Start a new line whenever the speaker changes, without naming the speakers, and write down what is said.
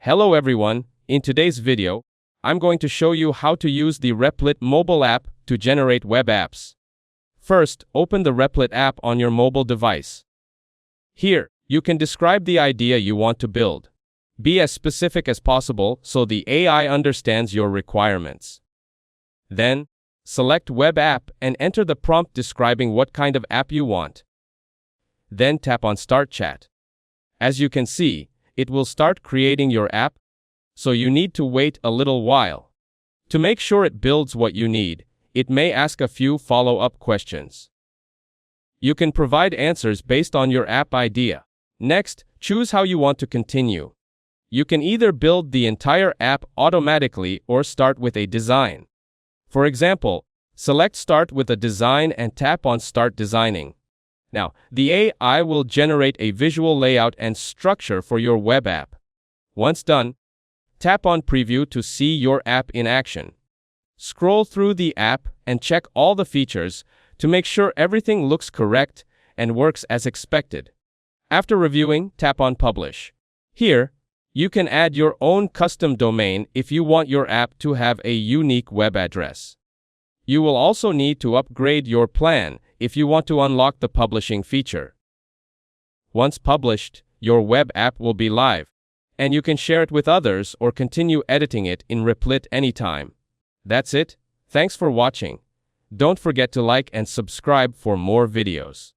Hello everyone, in today's video, I'm going to show you how to use the Replit mobile app to generate web apps. First, open the Replit app on your mobile device. Here, you can describe the idea you want to build. Be as specific as possible so the AI understands your requirements. Then, select Web App and enter the prompt describing what kind of app you want. Then tap on Start Chat. As you can see, it will start creating your app, so you need to wait a little while. To make sure it builds what you need, it may ask a few follow-up questions. You can provide answers based on your app idea. Next, choose how you want to continue. You can either build the entire app automatically or start with a design. For example, select Start with a design and tap on Start Designing. Now, the AI will generate a visual layout and structure for your web app. Once done, tap on Preview to see your app in action. Scroll through the app and check all the features to make sure everything looks correct and works as expected. After reviewing, tap on Publish. Here, you can add your own custom domain if you want your app to have a unique web address. You will also need to upgrade your plan if you want to unlock the publishing feature. Once published, your web app will be live, and you can share it with others or continue editing it in Replit anytime. That's it. Thanks for watching. Don't forget to like and subscribe for more videos.